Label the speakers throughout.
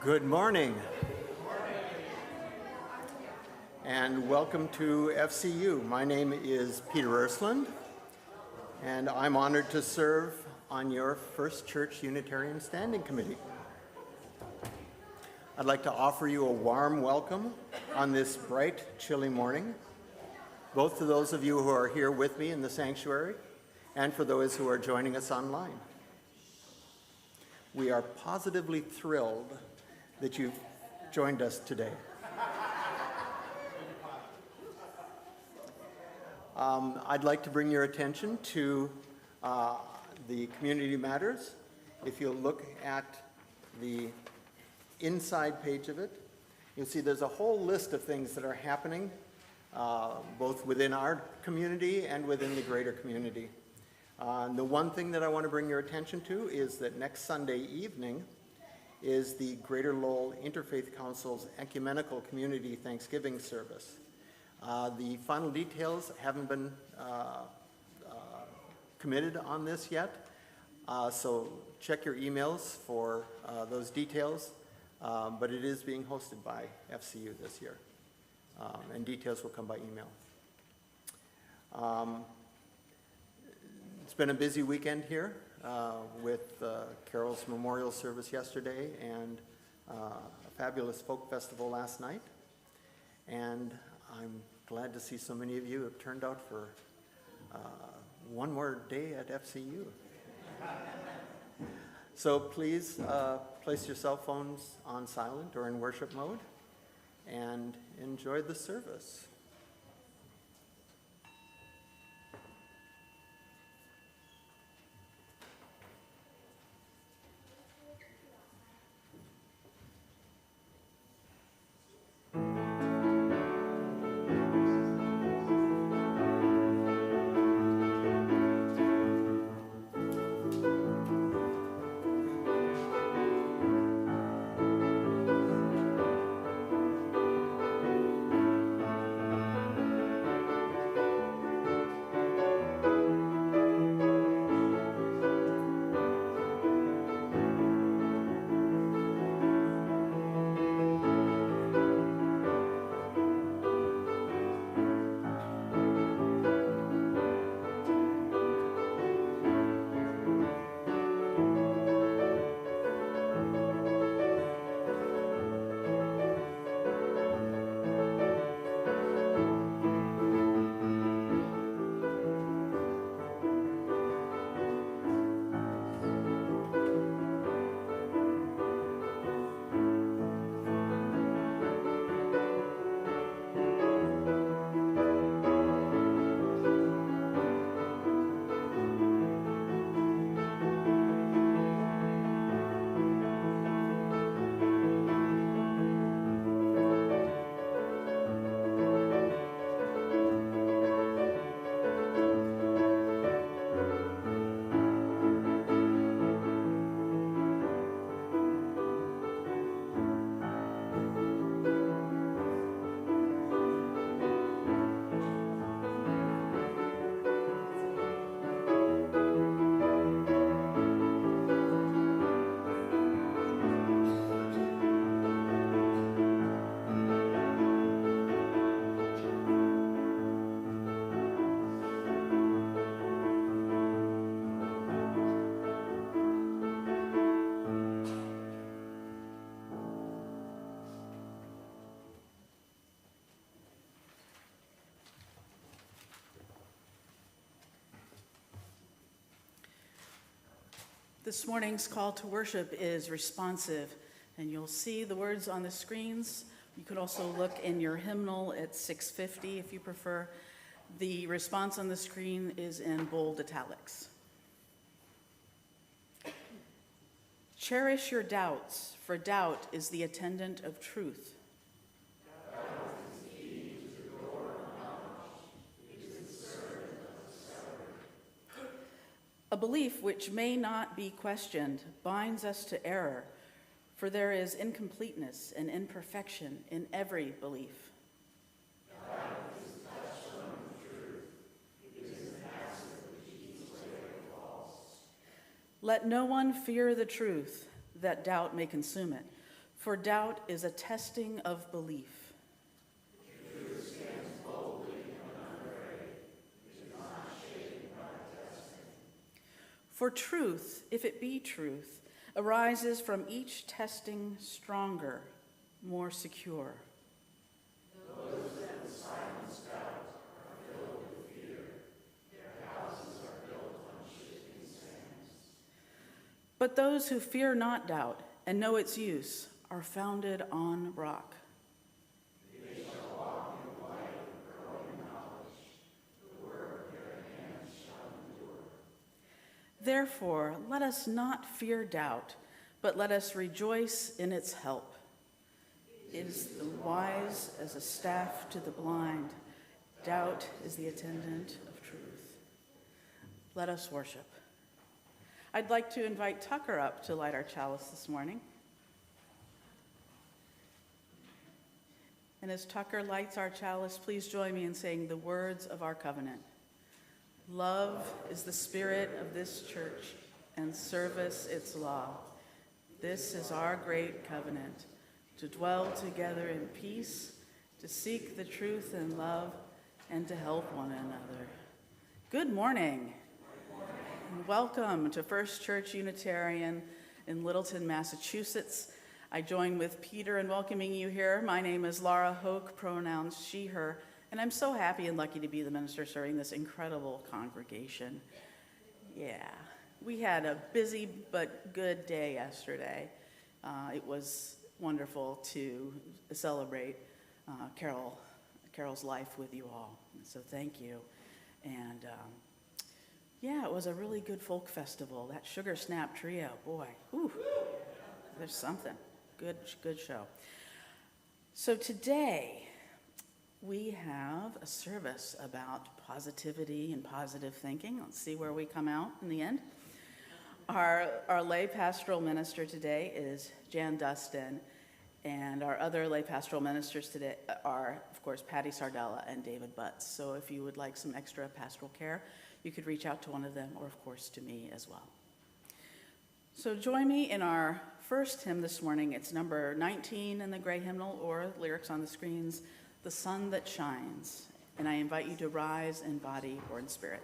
Speaker 1: Good morning. And welcome to FCU. My name is Peter Ersland, and I'm honored to serve on your First Church Unitarian Standing Committee. I'd like to offer you a warm welcome on this bright, chilly morning, both to those of you who are here with me in the sanctuary and for those who are joining us online. We are positively thrilled that you've joined us today. I'd like to bring your attention to the Community Matters. If you'll look at the inside page of it, you'll see there's a whole list of things that are happening both within our community and within the greater community. The one thing that I want to bring your attention to is that next Sunday evening is the Greater Lowell Interfaith Council's Ecumenical Community Thanksgiving service. The final details haven't been committed on this yet, so check your emails for those details, but it is being hosted by FCU this year, and details will come by email. It's been a busy weekend here with Carol's memorial service yesterday and a fabulous folk festival last night. And I'm glad to see so many of you have turned out for one more day at FCU. So please place your cell phones on silent or in worship mode and enjoy the service.
Speaker 2: This morning's call to worship is responsive, and you'll see the words on the screens. You could also look in your hymnal at 650 if you prefer. The response on the screen is in bold italics. Cherish your doubts, for doubt is the attendant of truth. A belief which may not be questioned binds us to error, for there is incompleteness and imperfection in every belief. Let no one fear the truth, that doubt may consume it, For doubt is a testing of belief. For truth, if it be truth, arises from each testing stronger, more secure.
Speaker 3: Those that silence doubt are filled with fear. Their houses are built on shifting sands.
Speaker 2: But those who fear not doubt and know its use are founded on rock.
Speaker 3: They shall walk in the light of growing knowledge. The work of their hands shall endure.
Speaker 2: Therefore, let us not fear doubt, but let us rejoice in its help. It is the wise as a staff to the blind. Doubt is the attendant of truth. Let us worship. I'd like to invite Tucker up to light our chalice this morning. And as Tucker lights our chalice, please join me in saying the words of our covenant. Love is the spirit of this church, and service its law. This is our great covenant, to dwell together in peace, to seek the truth in love, and to help one another. Good morning. And welcome to First Church Unitarian in Littleton, Massachusetts. I join with Peter in welcoming you here. My name is Lara, Hoke, pronouns she, her, and I'm so happy and lucky to be the minister serving this incredible congregation. Yeah, we had a busy but good day yesterday. It was wonderful to celebrate Carol's life with you all, so thank you. And yeah, it was a really good folk festival. That Sugar Snap Trio, boy, whew, there's something. Good show. So today, we have a service about positivity and positive thinking. Let's see where we come out in the end. Our lay pastoral minister today is Jan Dustin, and our other lay pastoral ministers today are, of course, Patty Sardella and David Butts. So if you would like some extra pastoral care, you could reach out to one of them, or of course to me as well. So join me in our first hymn this morning. It's number 19 in the gray hymnal, or lyrics on the screens, The Sun That Shines. And I invite you to rise in body or in spirit.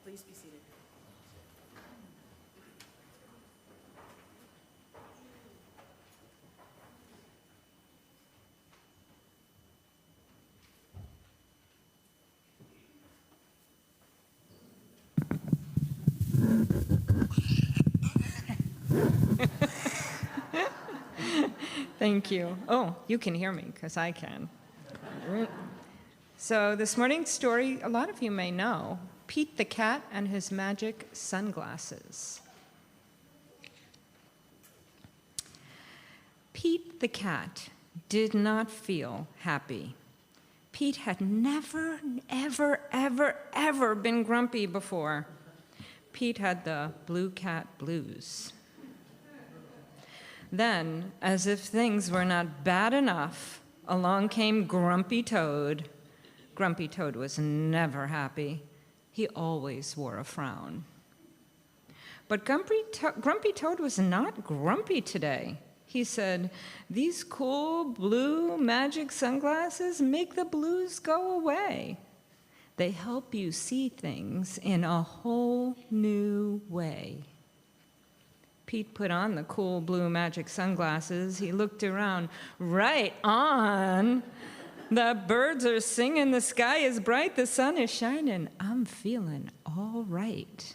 Speaker 2: Please be seated.
Speaker 4: Thank you. Oh, you can hear me, because I can. So this morning's story, a lot of you may know, Pete the Cat and His Magic Sunglasses. Pete the Cat did not feel happy. Pete had never, ever, ever, ever been grumpy before. Pete had the blue cat blues. Then, as if things were not bad enough, along came Grumpy Toad. Grumpy Toad was never happy. He always wore a frown. But Grumpy Toad was not grumpy today. He said, "These cool blue magic sunglasses make the blues go away. They help you see things in a whole new way." Pete put on the cool blue magic sunglasses. He looked around. Right on. The birds are singing, the sky is bright, the sun is shining. I'm feeling all right.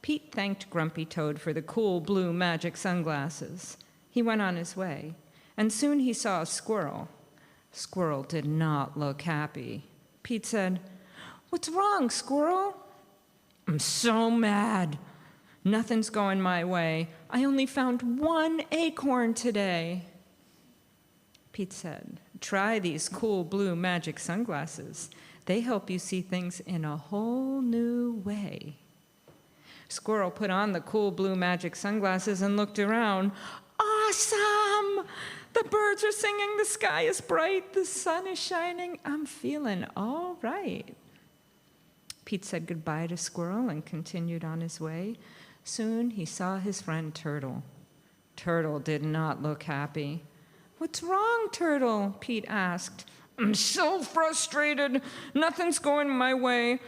Speaker 4: Pete thanked Grumpy Toad for the cool blue magic sunglasses. He went on his way, and soon he saw a squirrel. Squirrel did not look happy. Pete said, "What's wrong, Squirrel?" "I'm so mad. Nothing's going my way. I only found one acorn today." Pete said, "Try these cool blue magic sunglasses. They help you see things in a whole new way." Squirrel put on the cool blue magic sunglasses and looked around. Awesome! The birds are singing, the sky is bright, the sun is shining. I'm feeling all right. Pete said goodbye to Squirrel and continued on his way. Soon he saw his friend Turtle. Turtle did not look happy. "What's wrong, Turtle?" Pete asked. "I'm so frustrated. Nothing's going my way.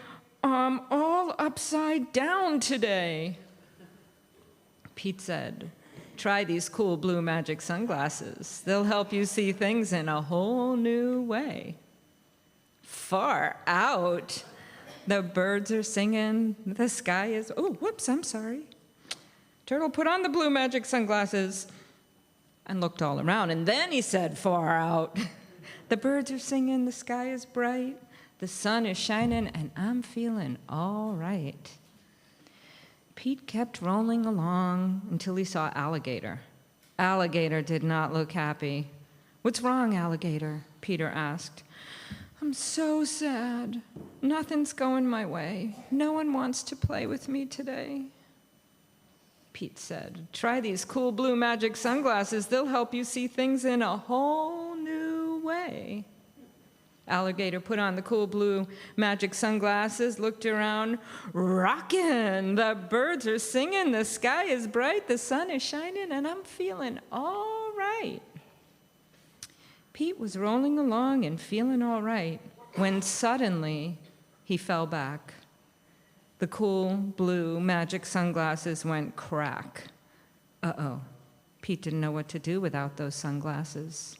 Speaker 4: I'm all upside down today." Pete said, "Try these cool blue magic sunglasses. They'll help you see things in a whole new way." Far out. The birds are singing. The sky is... Oh, whoops, I'm sorry. Turtle put on the blue magic sunglasses and looked all around. And then he said, far out. The birds are singing. The sky is bright. The sun is shining. And I'm feeling all right. Pete kept rolling along until he saw Alligator. Alligator did not look happy. "What's wrong, Alligator?" Peter asked. "I'm so sad. Nothing's going my way. No one wants to play with me today." Pete said, "Try these cool blue magic sunglasses. They'll help you see things in a whole new way." Alligator put on the cool blue magic sunglasses, looked around. Rockin'! The birds are singing, the sky is bright, the sun is shining, and I'm feeling all right. Pete was rolling along and feeling all right when suddenly he fell back. The cool blue magic sunglasses went crack. Uh-oh. Pete didn't know what to do without those sunglasses.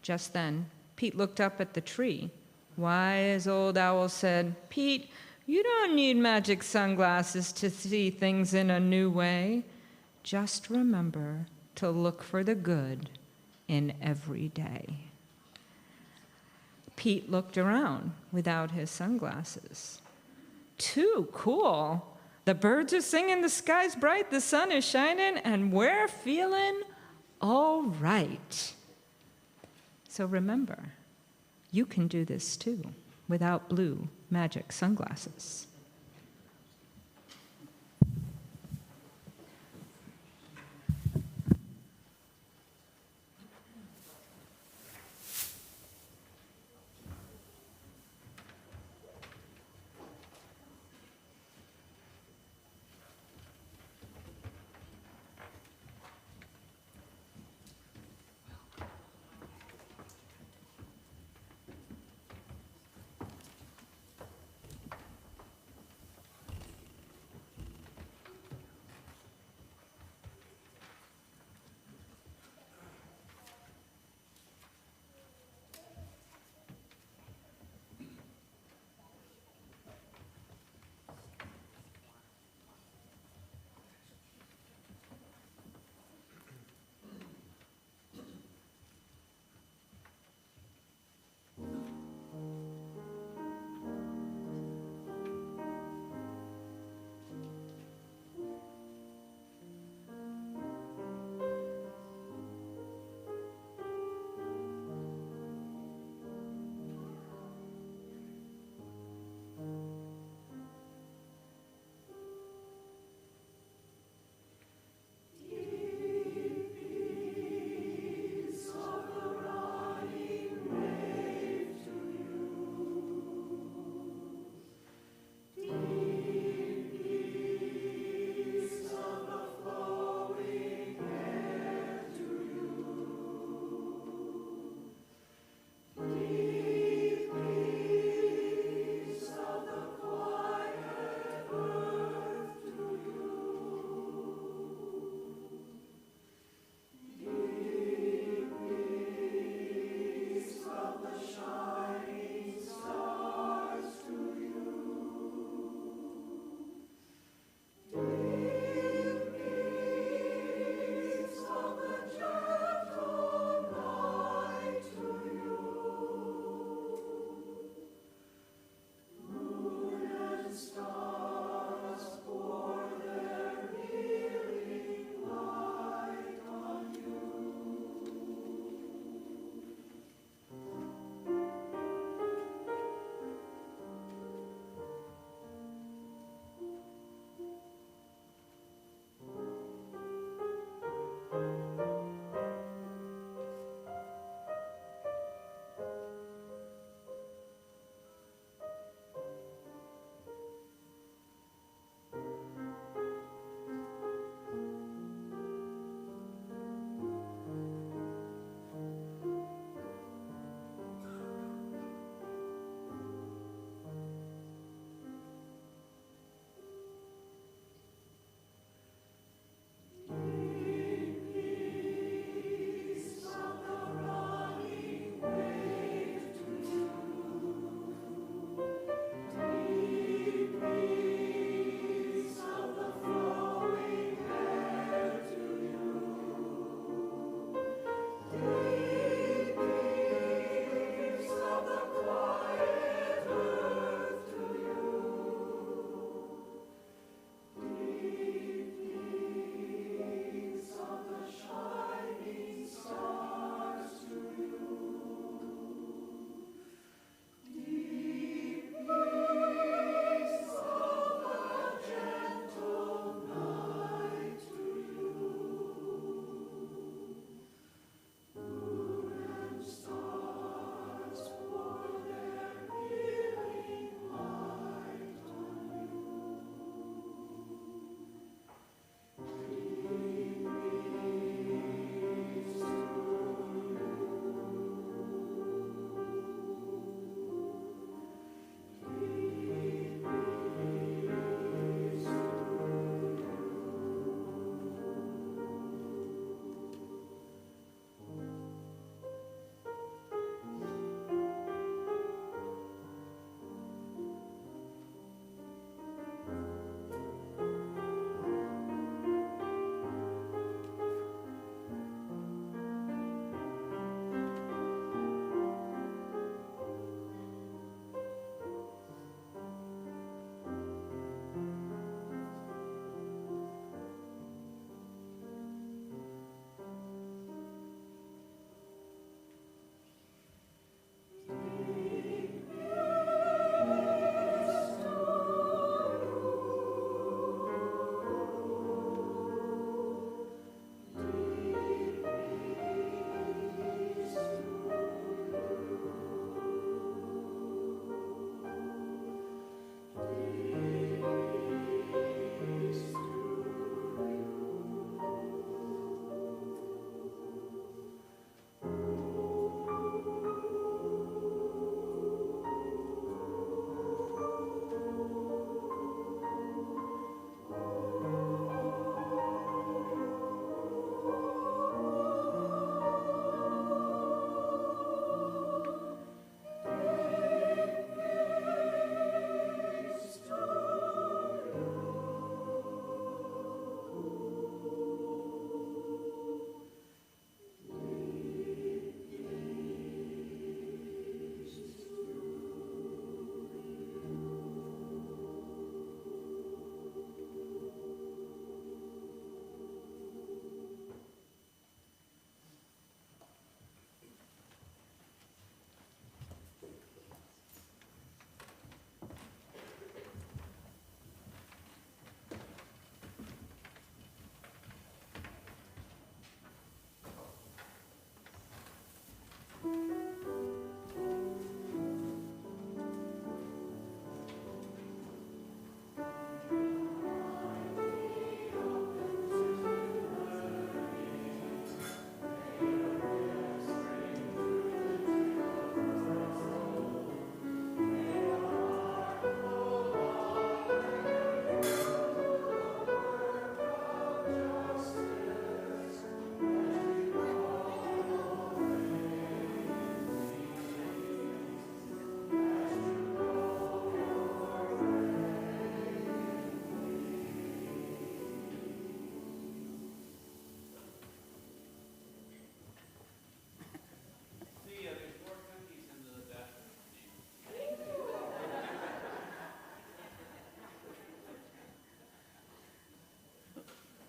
Speaker 4: Just then, Pete looked up at the tree. Wise old owl said, "Pete, you don't need magic sunglasses to see things in a new way. Just remember to look for the good in every day." Pete looked around without his sunglasses. Too cool. The birds are singing, the sky's bright, the sun is shining, and we're feeling all right. So remember, you can do this too without blue magic sunglasses.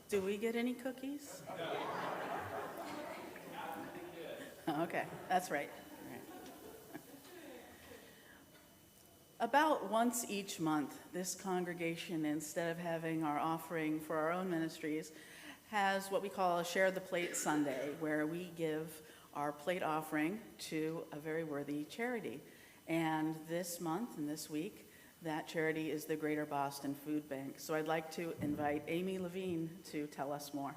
Speaker 2: Do we get any cookies? Okay, that's right. About once each month, this congregation, instead of having our offering for our own ministries, has what we call a Share the Plate Sunday, where we give our plate offering to a very worthy charity. And this month and this week, that charity is the Greater Boston Food Bank. So I'd like to invite Amy Lavigne to tell us more.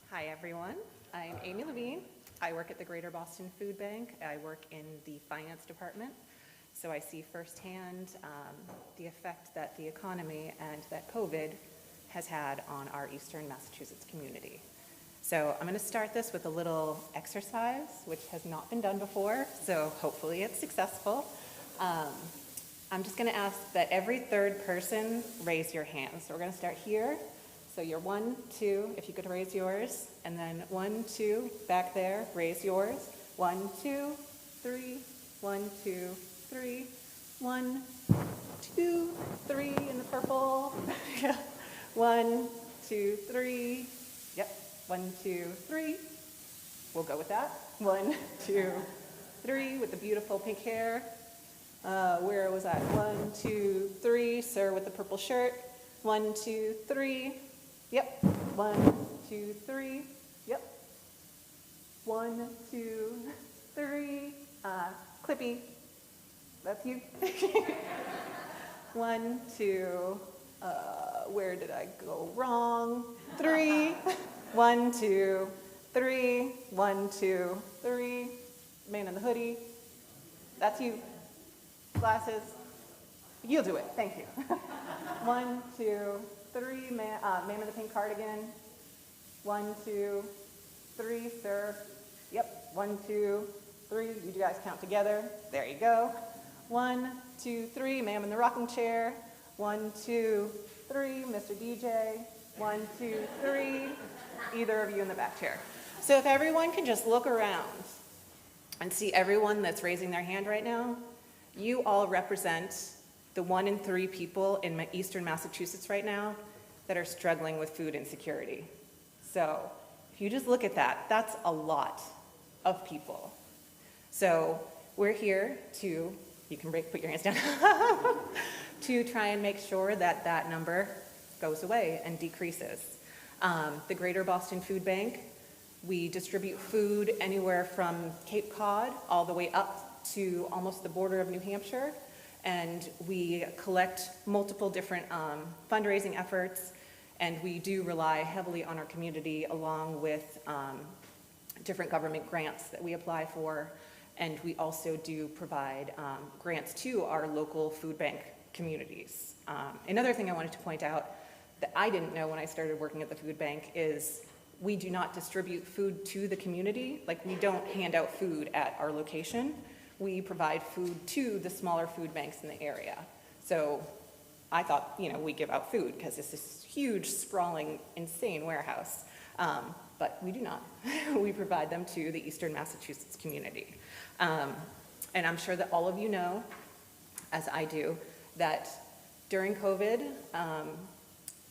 Speaker 5: Hi, everyone. I'm Amy Lavigne. I work at the Greater Boston Food Bank. I work in the finance department, so I see firsthand the effect that the economy and that COVID has had on our Eastern Massachusetts community. So I'm going to start this with a little exercise, which has not been done before, so hopefully it's successful. I'm just going to ask that every third person raise your hand. So we're going to start here. So you're 1, 2, if you could raise yours, and then 1, 2, back there, raise yours. 1, 2, 3, 1, 2, 3, 1, 2, 3 in the purple. 1, 2, 3. Yep. 1, 2, 3. We'll go with that. 1, 2, 3 with the beautiful pink hair. Where was that? 1, 2, 3. Sir with the purple shirt. 1, 2, 3. Yep. 1, 2, 3. Yep. 1, 2, 3. Clippy. That's you. 1, 2. Where did I go wrong? 3. 1, 2, 3. 1, 2, 3. Man in the hoodie. That's you. Glasses. You'll do it. Thank you. 1, 2, 3. Man in the pink cardigan. 1, 2, 3. Sir. Yep. 1, 2, 3. You guys count together. There you go. 1, 2, 3. Ma'am in the rocking chair. 1, 2, 3. Mr. DJ. 1, 2, 3. Either of you in the back chair. So if everyone can just look around and see everyone that's raising their hand right now, you all represent the 1 in 3 people in Eastern Massachusetts right now that are struggling with food insecurity. So if you just look at that, that's a lot of people. So we're here to, you can put your hands down, to try and make sure that that number goes away and decreases. The Greater Boston Food Bank, we distribute food anywhere from Cape Cod all the way up to almost the border of New Hampshire. And we collect multiple different fundraising efforts, and we do rely heavily on our community along with different government grants that we apply for. And we also do provide grants to our local food bank communities. Another thing I wanted to point out that I didn't know when I started working at the food bank is we do not distribute food to the community. Like, we don't hand out food at our location. We provide food to the smaller food banks in the area. So I thought, we give out food because it's this huge, sprawling, insane warehouse. But we do not. We provide them to the Eastern Massachusetts community. And I'm sure that all of you know, as I do, that during COVID,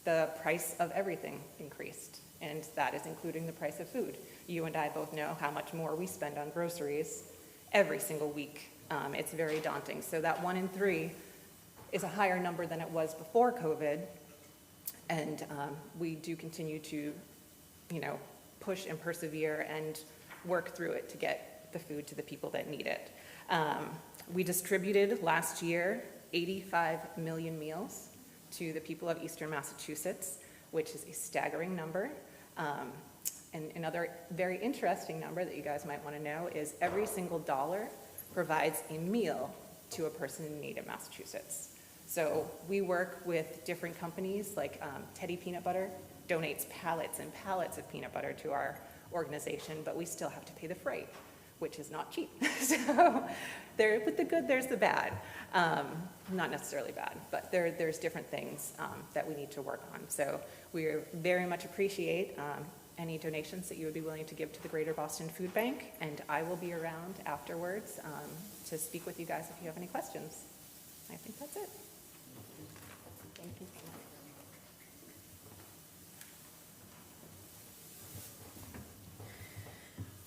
Speaker 5: the price of everything increased, and that is including the price of food. You and I both know how much more we spend on groceries every single week. It's very daunting. So that 1 in 3 is a higher number than it was before COVID, and we do continue to, push and persevere and work through it to get the food to the people that need it. We distributed last year 85 million meals to the people of Eastern Massachusetts, which is a staggering number. And another very interesting number that you guys might want to know is every single dollar provides a meal to a person in need in Massachusetts. So we work with different companies, like Teddy Peanut Butter donates pallets and pallets of peanut butter to our organization, but we still have to pay the freight, which is not cheap. So with the good, there's the bad. Not necessarily bad, but there's different things that we need to work on. So we very much appreciate any donations that you would be willing to give to the Greater Boston Food Bank, and I will be around afterwards to speak with you guys if you have any questions. I think that's it. Thank you so much.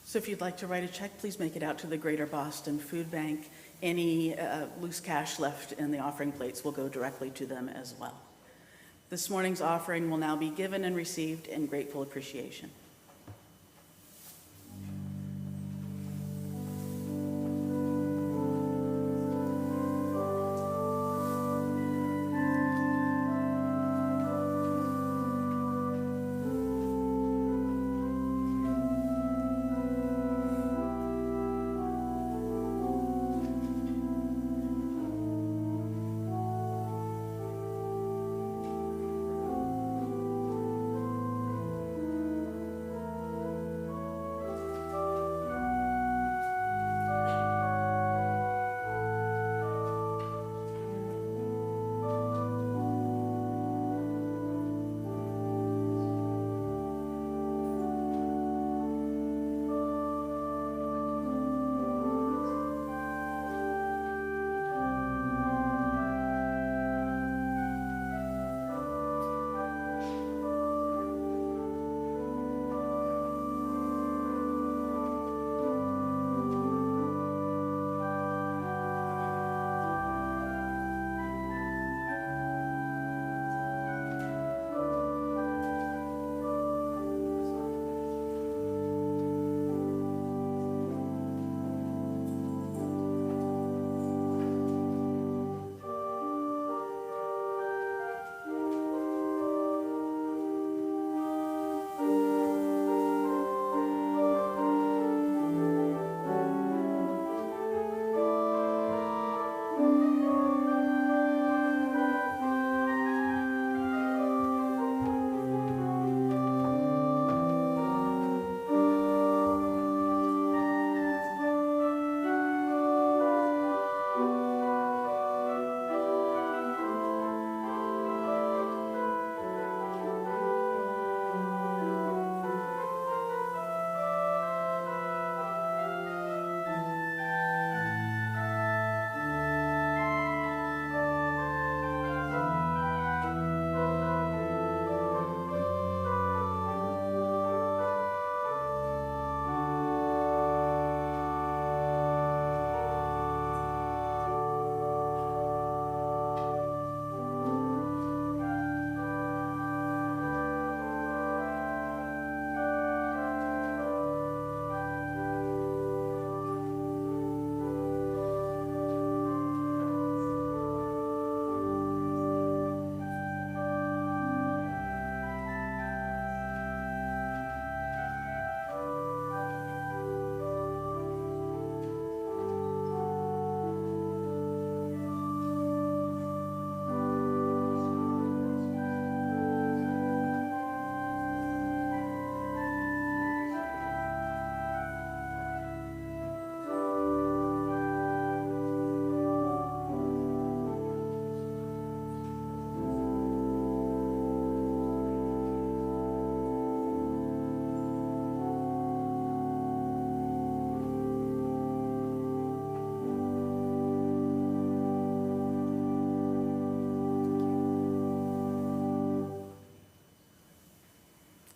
Speaker 2: So if you'd like to write a check, please make it out to the Greater Boston Food Bank. Any loose cash left in the offering plates will go directly to them as well. This morning's offering will now be given and received in grateful appreciation.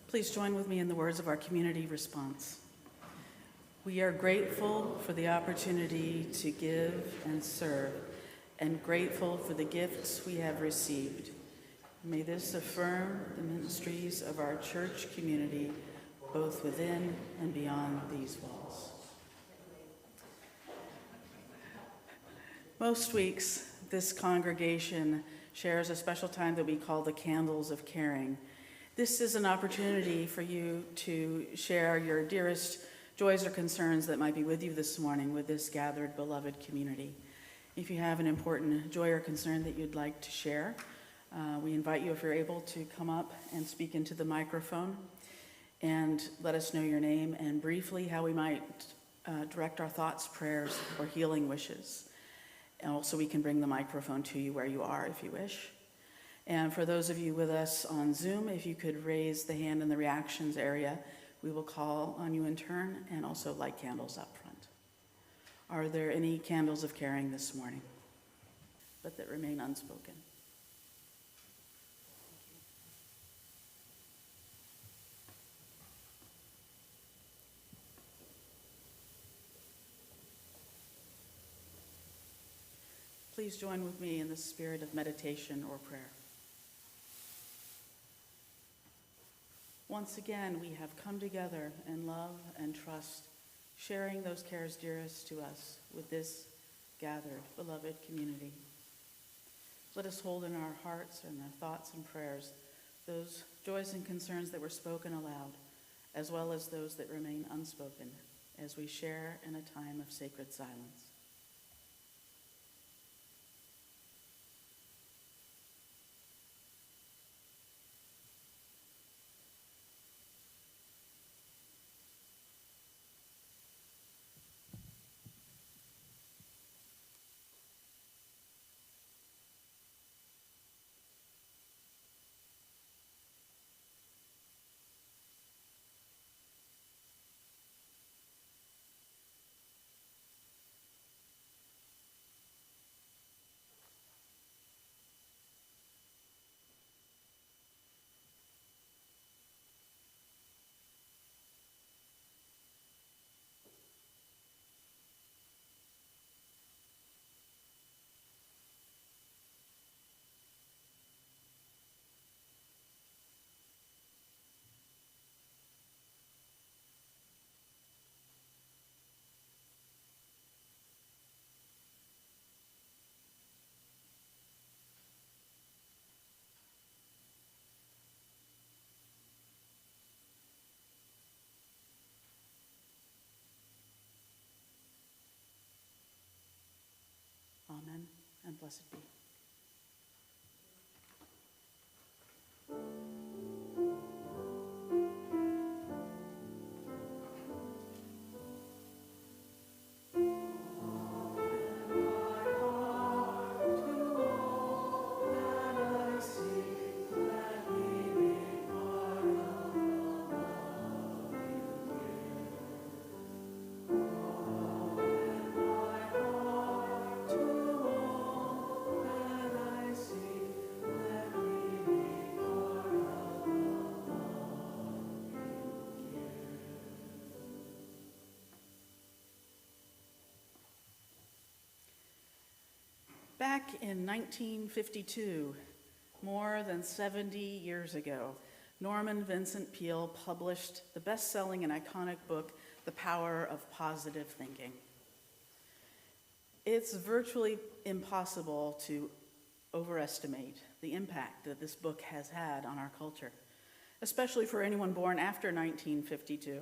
Speaker 2: Please join with me in the words of our community response. We are grateful for the opportunity to give and serve, and grateful for the gifts we have received. May this affirm the ministries of our church community, both within and beyond these walls. Most weeks, this congregation shares a special time that we call the Candles of Caring. This is an opportunity for you to share your dearest joys or concerns that might be with you this morning with this gathered beloved community. If you have an important joy or concern that you'd like to share, we invite you, if you're able, to come up and speak into the microphone and let us know your name and briefly how we might direct our thoughts, prayers, or healing wishes. And also we can bring the microphone to you where you are if you wish. And for those of you with us on Zoom, if you could raise the hand in the reactions area, we will call on you in turn and also light candles up front. Are there any candles of caring this morning, but that remain unspoken? Please join with me in the spirit of meditation or prayer. Once again, we have come together in love and trust, sharing those cares dearest to us with this gathered, beloved community. Let us hold in our hearts and our thoughts and prayers those joys and concerns that were spoken aloud, as well as those that remain unspoken, as we share in a time of sacred silence. Amen, and blessed be. Back in 1952, more than 70 years ago, Norman Vincent Peale published the best-selling and iconic book, The Power of Positive Thinking. It's virtually impossible to overestimate the impact that this book has had on our culture, especially for anyone born after 1952,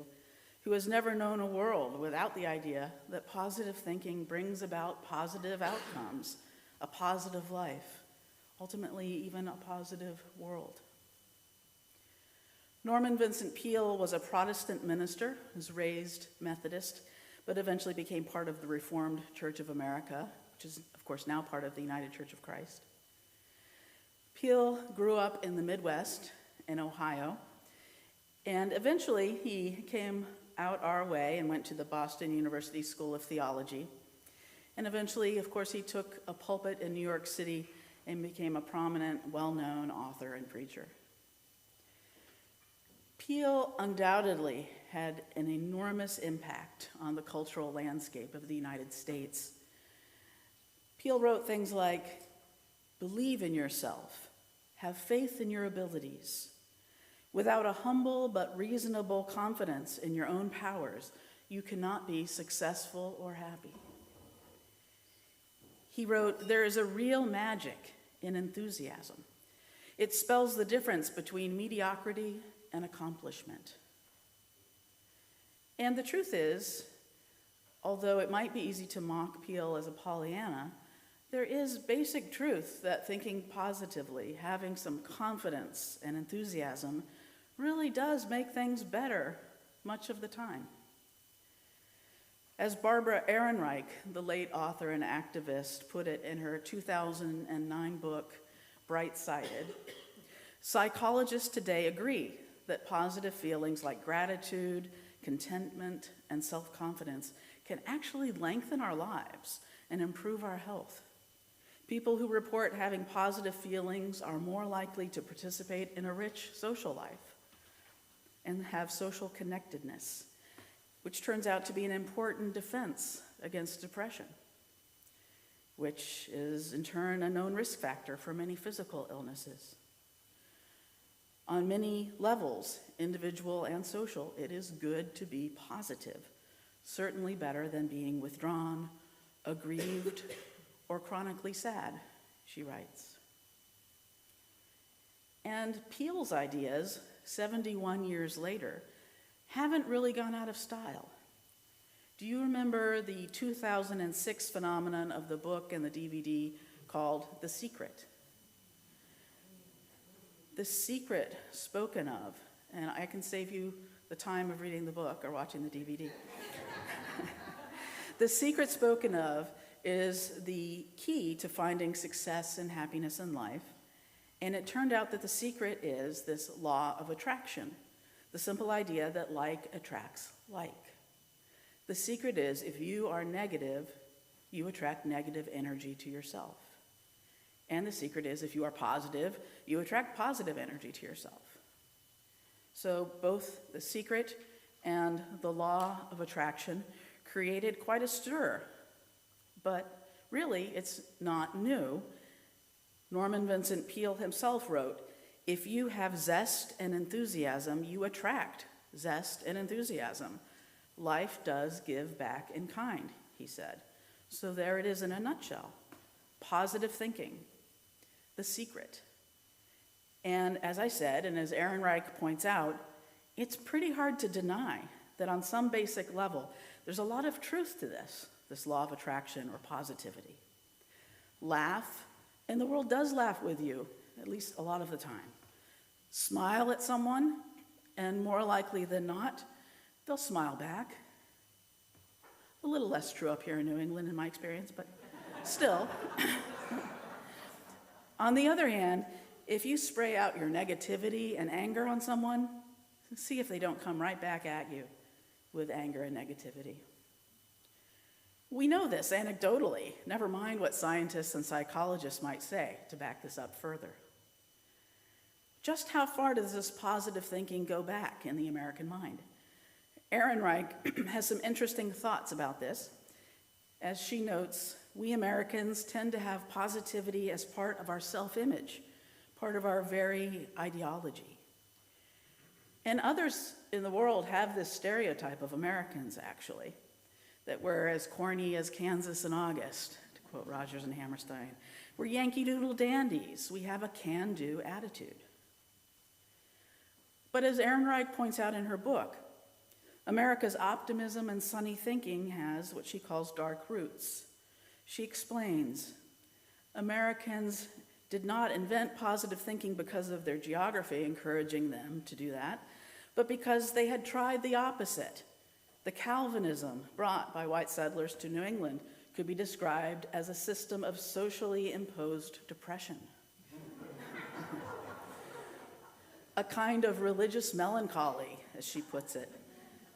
Speaker 2: who has never known a world without the idea that positive thinking brings about positive outcomes, a positive life, ultimately even a positive world. Norman Vincent Peale was a Protestant minister, was raised Methodist, but eventually became part of the Reformed Church of America, which is, of course, now part of the United Church of Christ. Peale grew up in the Midwest in Ohio, and eventually he came out our way and went to the Boston University School of Theology. And eventually, of course, he took a pulpit in New York City and became a prominent, well-known author and preacher. Peale undoubtedly had an enormous impact on the cultural landscape of the United States. Peale wrote things like, "Believe in yourself, have faith in your abilities. Without a humble but reasonable confidence in your own powers, you cannot be successful or happy." He wrote, "There is a real magic in enthusiasm. It spells the difference between mediocrity and accomplishment." And the truth is, although it might be easy to mock Peale as a Pollyanna, there is basic truth that thinking positively, having some confidence and enthusiasm, really does make things better much of the time. As Barbara Ehrenreich, the late author and activist, put it in her 2009 book, bright-sided. Psychologists today agree that positive feelings like gratitude, contentment, and self-confidence can actually lengthen our lives and improve our health. People who report having positive feelings are more likely to participate in a rich social life and have social connectedness, which turns out to be an important defense against depression, which is in turn a known risk factor for many physical illnesses. On many levels, individual and social, it is good to be positive, certainly better than being withdrawn, aggrieved, or chronically sad, she writes. And Peele's ideas, 71 years later, haven't really gone out of style. Do you remember the 2006 phenomenon of the book and the DVD called The Secret? The Secret spoken of, and I can save you the time of reading the book or watching the DVD. The Secret spoken of is the key to finding success and happiness in life, and it turned out that the secret is this law of attraction, the simple idea that like attracts like. The secret is if you are negative, you attract negative energy to yourself. And the secret is if you are positive, you attract positive energy to yourself. So both the secret and the law of attraction created quite a stir, but really it's not new. Norman Vincent Peale himself wrote, "If you have zest and enthusiasm, you attract zest and enthusiasm. Life does give back in kind," he said. So there it is in a nutshell. Positive thinking, the secret. And as I said, and as Ehrenreich points out, it's pretty hard to deny that on some basic level, there's a lot of truth to this law of attraction or positivity. Laugh, and the world does laugh with you, at least a lot of the time. Smile at someone, and more likely than not, they'll smile back. A little less true up here in New England in my experience, but still. On the other hand, if you spray out your negativity and anger on someone, see if they don't come right back at you with anger and negativity. We know this anecdotally, never mind what scientists and psychologists might say to back this up further. Just how far does this positive thinking go back in the American mind? Ehrenreich has some interesting thoughts about this. As she notes, we Americans tend to have positivity as part of our self-image, part of our very ideology. And others in the world have this stereotype of Americans, actually, that we're as corny as Kansas in August, to quote Rodgers and Hammerstein. We're Yankee Doodle dandies. We have a can-do attitude. But as Ehrenreich points out in her book, America's optimism and sunny thinking has what she calls dark roots. She explains, Americans did not invent positive thinking because of their geography encouraging them to do that, but because they had tried the opposite. The Calvinism brought by white settlers to New England could be described as a system of socially imposed depression. A kind of religious melancholy, as she puts it,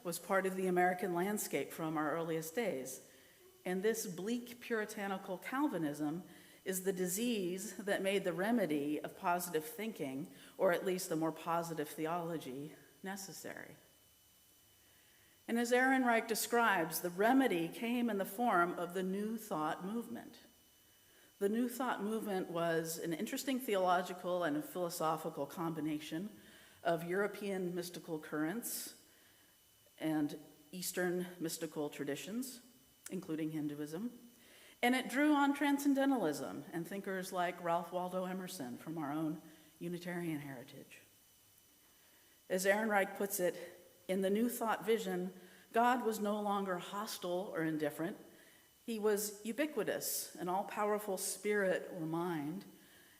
Speaker 2: was part of the American landscape from our earliest days. And this bleak puritanical Calvinism is the disease that made the remedy of positive thinking, or at least a more positive theology, necessary. And as Ehrenreich describes, the remedy came in the form of the New Thought movement. The New Thought movement was an interesting theological and philosophical combination of European mystical currents and Eastern mystical traditions, including Hinduism, and it drew on transcendentalism and thinkers like Ralph Waldo Emerson from our own Unitarian heritage. As Ehrenreich puts it, in the New Thought vision, God was no longer hostile or indifferent. He was ubiquitous, an all-powerful spirit or mind,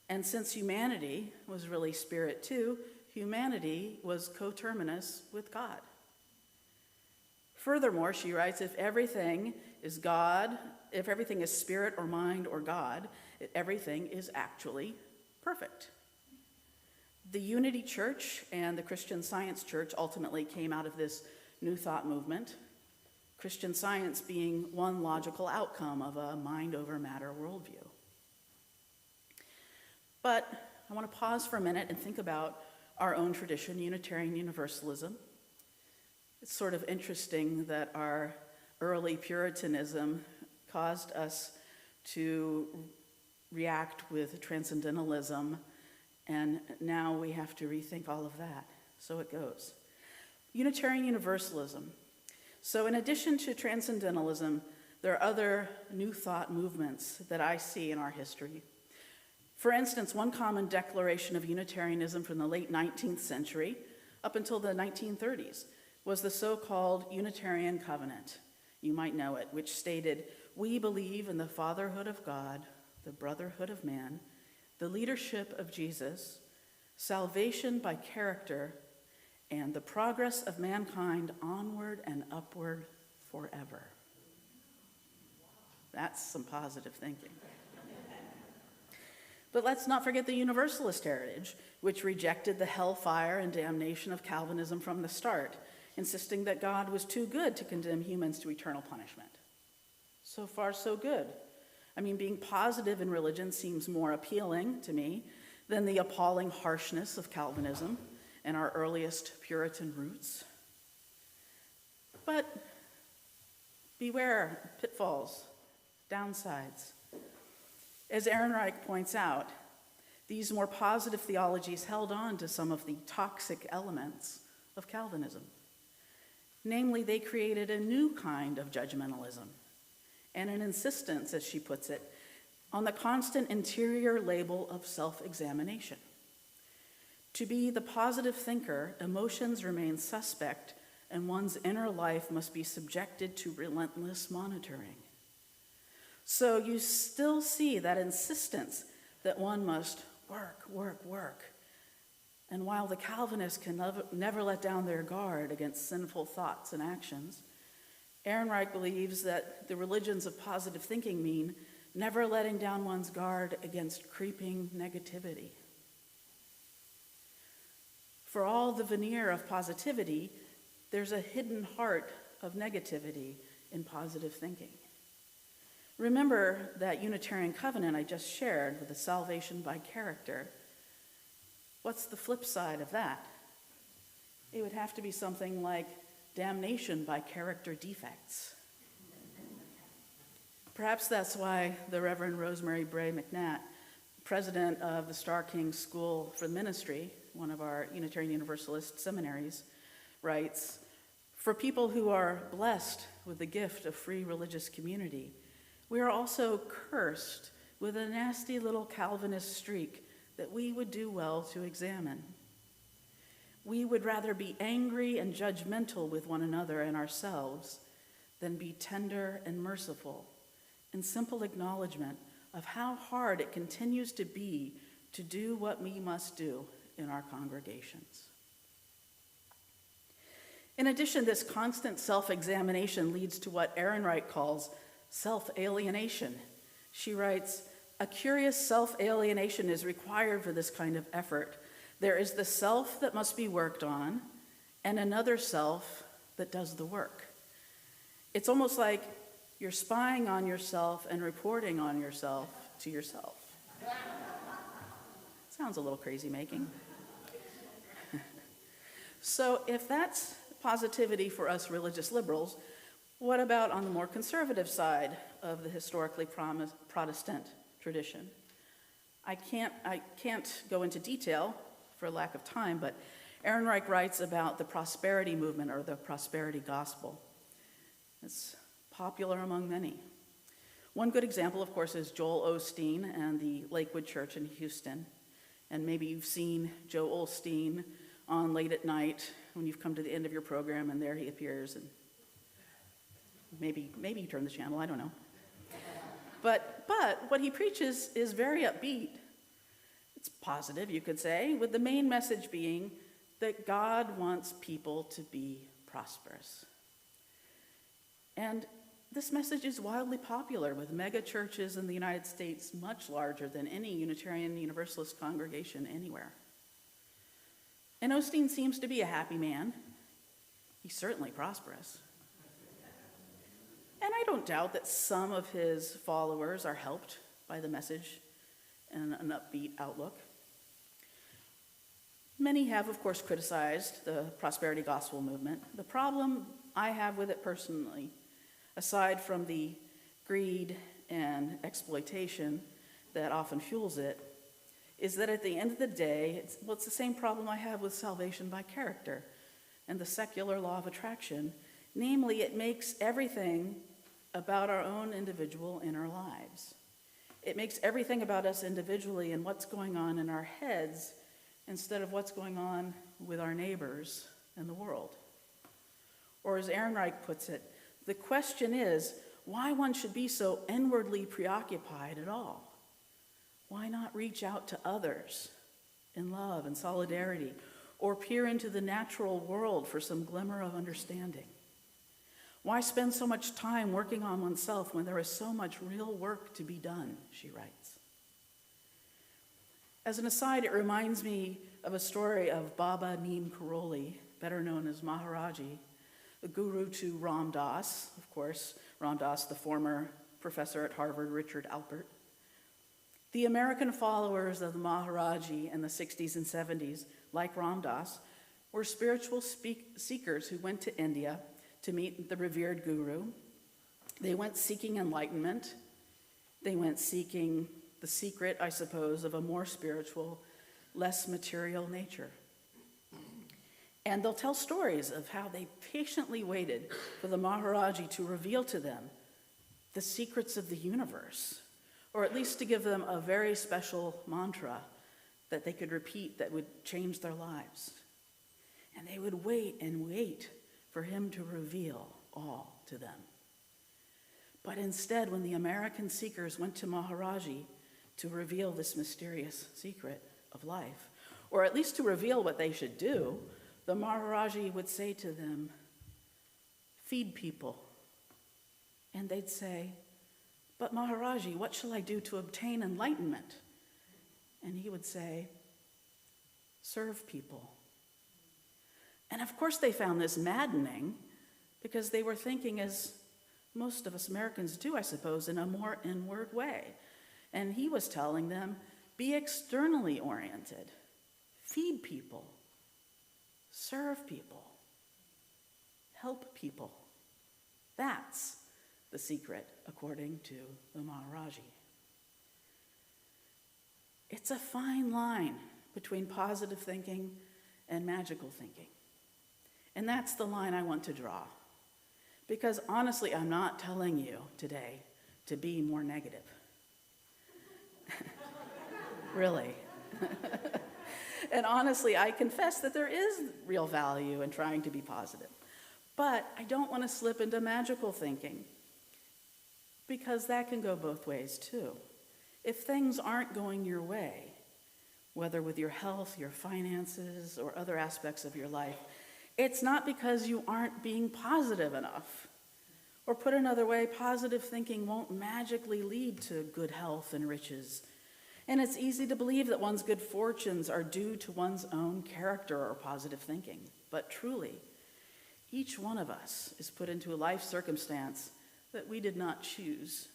Speaker 2: and since humanity was really spirit too, humanity was coterminous with God. Furthermore, she writes, if everything is God, if everything is spirit or mind or God, everything is actually Perfect. The Unity Church and the Christian Science Church ultimately came out of this New Thought movement, Christian Science being one logical outcome of a mind over matter worldview. But I want to pause for a minute and think about our own tradition, Unitarian Universalism. It's sort of interesting that our early Puritanism caused us to react with transcendentalism, and now we have to rethink all of that. So it goes. Unitarian Universalism. So in addition to transcendentalism, there are other New Thought movements that I see in our history. For instance, one common declaration of Unitarianism from the late 19th century up until the 1930s was the so-called Unitarian Covenant. You might know it, which stated, "We believe in the fatherhood of God, the brotherhood of man, the leadership of Jesus, salvation by character, and the progress of mankind onward and upward forever." That's some positive thinking. But let's not forget the Universalist heritage, which rejected the hellfire and damnation of Calvinism from the start, insisting that God was too good to condemn humans to eternal punishment. So far, so good. I mean, being positive in religion seems more appealing to me than the appalling harshness of Calvinism and our earliest Puritan roots. But beware pitfalls, downsides. As Ehrenreich points out, these more positive theologies held on to some of the toxic elements of Calvinism. Namely, they created a new kind of judgmentalism and an insistence, as she puts it, on the constant interior label of self-examination. To be the positive thinker, emotions remain suspect, and one's inner life must be subjected to relentless monitoring. So you still see that insistence that one must work, work, work. And while the Calvinists can never let down their guard against sinful thoughts and actions, Ehrenreich believes that the religions of positive thinking mean never letting down one's guard against creeping negativity. For all the veneer of positivity, there's a hidden heart of negativity in positive thinking. Remember that Unitarian covenant I just shared with the salvation by character. What's the flip side of that? It would have to be something like damnation by character defects. Perhaps that's why the Reverend Rosemary Bray McNatt, president of the Star King School for Ministry, one of our Unitarian Universalist seminaries, writes, "For people who are blessed with the gift of free religious community, we are also cursed with a nasty little Calvinist streak that we would do well to examine. We would rather be angry and judgmental with one another and ourselves than be tender and merciful in simple acknowledgement of how hard it continues to be to do what we must do in our congregations." In addition, this constant self-examination leads to what Ehrenreich calls self-alienation. She writes, "A curious self-alienation is required for this kind of effort. There is the self that must be worked on, and another self that does the work. It's almost like you're spying on yourself and reporting on yourself to yourself." Sounds a little crazy making. So if that's positivity for us religious liberals, what about on the more conservative side of the historically Protestant tradition? I can't go into detail for lack of time, but Ehrenreich writes about the prosperity movement or the prosperity gospel. It's popular among many. One good example, of course, is Joel Osteen and the Lakewood Church in Houston. And maybe you've seen Joe Osteen on late at night when you've come to the end of your program, and there he appears, and maybe you turn the channel, I don't know. But what he preaches is very upbeat. It's positive, you could say, with the main message being that God wants people to be prosperous. And This message is wildly popular with mega churches in the United States much larger than any Unitarian Universalist congregation anywhere. And Osteen seems to be a happy man. He's certainly prosperous. And I don't doubt that some of his followers are helped by the message and an upbeat outlook. Many have, of course, criticized the prosperity gospel movement. The problem I have with it personally, aside from the greed and exploitation that often fuels it, is that at the end of the day, it's the same problem I have with salvation by character and the secular law of attraction. Namely, it makes everything about our own individual inner lives. It makes everything about us individually and what's going on in our heads instead of what's going on with our neighbors and the world. Or as Ehrenreich puts it, the question is why one should be so inwardly preoccupied at all. Why not reach out to others in love and solidarity, or peer into the natural world for some glimmer of understanding? Why spend so much time working on oneself when there is so much real work to be done, she writes. As an aside, it reminds me of a story of Baba Neem Karoli, better known as Maharaji, the guru to Ram Dass, of course, Ram Dass, the former professor at Harvard, Richard Alpert. The American followers of the Maharaji in the 60s and 70s, like Ram Dass, were spiritual seekers who went to India to meet the revered guru. They went seeking enlightenment. They went seeking the secret, I suppose, of a more spiritual, less material nature. And they'll tell stories of how they patiently waited for the Maharaji to reveal to them the secrets of the universe, or at least to give them a very special mantra that they could repeat that would change their lives. And they would wait and wait for him to reveal all to them. But instead, when the American seekers went to Maharaji to reveal this mysterious secret of life, or at least to reveal what they should do, the Maharaji would say to them, "Feed people." And they'd say, "But Maharaji, what shall I do to obtain enlightenment?" And he would say, "Serve people." And of course they found this maddening because they were thinking, as most of us Americans do, I suppose, in a more inward way. And he was telling them, be externally oriented, feed people, serve people, help people. That's the secret, according to the Maharaji. It's a fine line between positive thinking and magical thinking. And that's the line I want to draw. Because honestly, I'm not telling you today to be more negative. Really. And honestly, I confess that there is real value in trying to be positive. But I don't want to slip into magical thinking, because that can go both ways too. If things aren't going your way, whether with your health, your finances, or other aspects of your life, it's not because you aren't being positive enough. Or put another way, positive thinking won't magically lead to good health and riches. And it's easy to believe that one's good fortunes are due to one's own character or positive thinking. But truly, each one of us is put into a life circumstance that we did not choose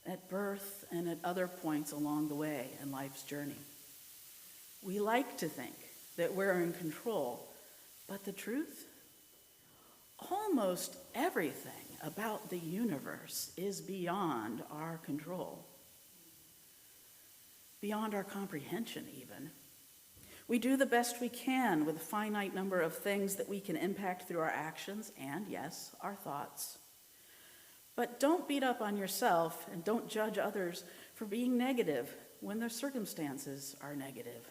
Speaker 2: at birth and at other points along the way in life's journey. We like to think that we're in control, but the truth? Almost everything about the universe is beyond our control. Beyond our comprehension, even. We do the best we can with a finite number of things that we can impact through our actions and, yes, our thoughts. But don't beat up on yourself and don't judge others for being negative when their circumstances are negative.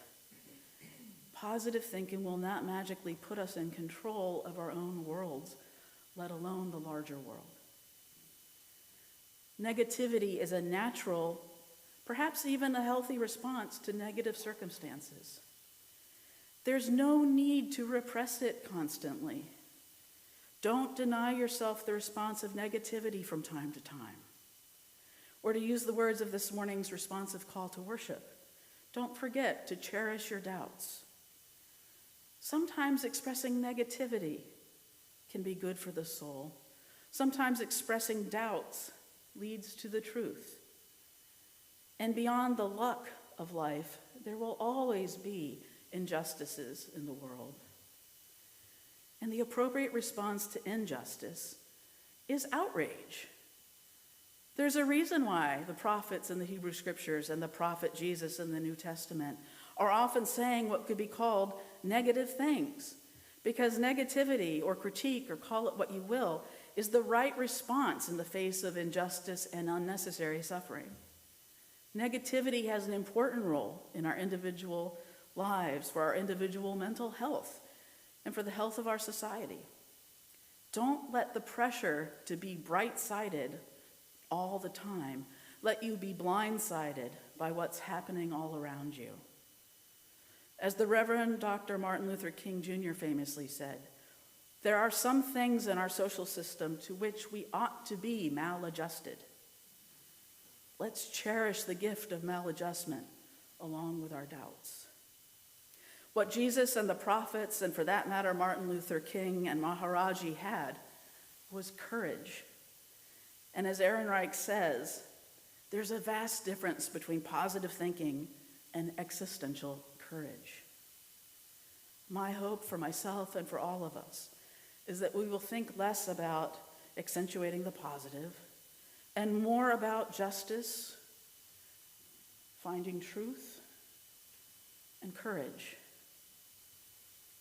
Speaker 2: Positive thinking will not magically put us in control of our own worlds, let alone the larger world. Negativity is a natural, perhaps even a healthy response to negative circumstances. There's no need to repress it constantly. Don't deny yourself the response of negativity from time to time. Or to use the words of this morning's responsive call to worship, don't forget to cherish your doubts. Sometimes expressing negativity can be good for the soul. Sometimes expressing doubts leads to the truth. And beyond the luck of life, there will always be injustices in the world. And the appropriate response to injustice is outrage. There's a reason why the prophets in the Hebrew Scriptures and the prophet Jesus in the New Testament are often saying what could be called negative things, because negativity or critique, or call it what you will, is the right response in the face of injustice and unnecessary suffering. Negativity has an important role in our individual lives, for our individual mental health, and for the health of our society. Don't let the pressure to be bright-sided all the time let you be blindsided by what's happening all around you. As the Reverend Dr. Martin Luther King Jr. famously said, there are some things in our social system to which we ought to be maladjusted. Let's cherish the gift of maladjustment along with our doubts. What Jesus and the prophets, and for that matter Martin Luther King and Maharaji had, was courage. And as Ehrenreich says, there's a vast difference between positive thinking and existential courage. My hope for myself and for all of us is that we will think less about accentuating the positive and more about justice, finding truth, and courage.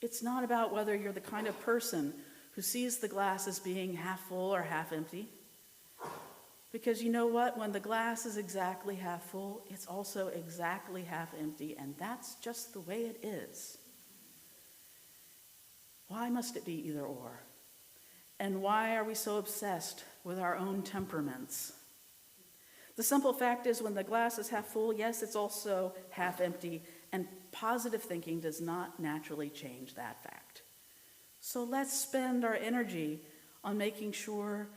Speaker 2: It's not about whether you're the kind of person who sees the glass as being half full or half empty. Because you know what? When the glass is exactly half full, it's also exactly half empty, and that's just the way it is. Why must it be either or? And why are we so obsessed with our own temperaments? The simple fact is, when the glass is half full, yes, it's also half empty, and positive thinking does not naturally change that fact. So let's spend our energy on making sure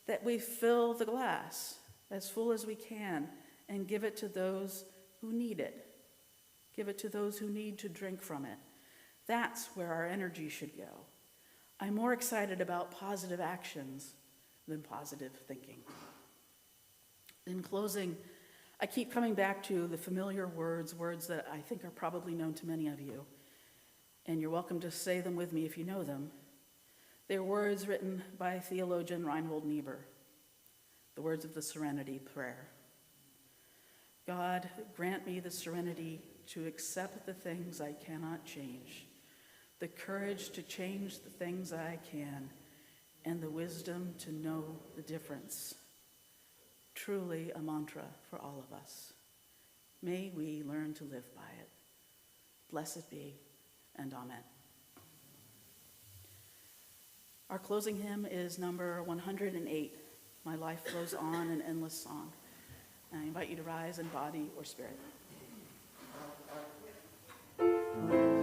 Speaker 2: that we fill the glass as full as we can and give it to those who need it. Give it to those who need to drink from it. That's where our energy should go. I'm more excited about positive actions than positive thinking. In closing, I keep coming back to the familiar words that I think are probably known to many of you, and you're welcome to say them with me if you know them. They're words written by theologian Reinhold Niebuhr, the words of the Serenity Prayer. God, grant me the serenity to accept the things I cannot change, the courage to change the things I can, and the wisdom to know the difference. Truly a mantra for all of us. May we learn to live by it. Blessed be, and amen. Our closing hymn is number 108, My Life Flows On, an Endless Song. And I invite you to rise in body or spirit.
Speaker 3: Creation.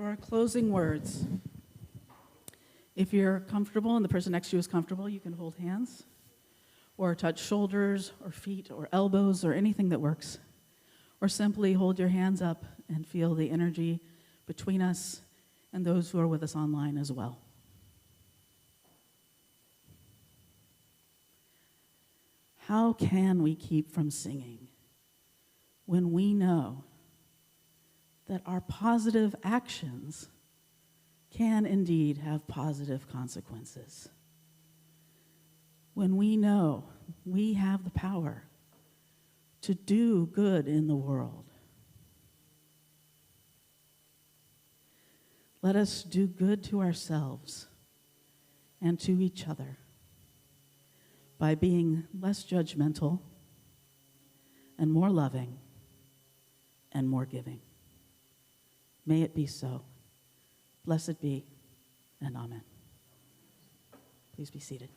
Speaker 2: For our closing words, if you're comfortable and the person next to you is comfortable, you can hold hands or touch shoulders or feet or elbows or anything that works. Or simply hold your hands up and feel the energy between us and those who are with us online as well. How can we keep from singing when we know that our positive actions can indeed have positive consequences? When we know we have the power to do good in the world. Let us do good to ourselves and to each other by being less judgmental and more loving and more giving. May it be so. Blessed be, and amen. Please be seated.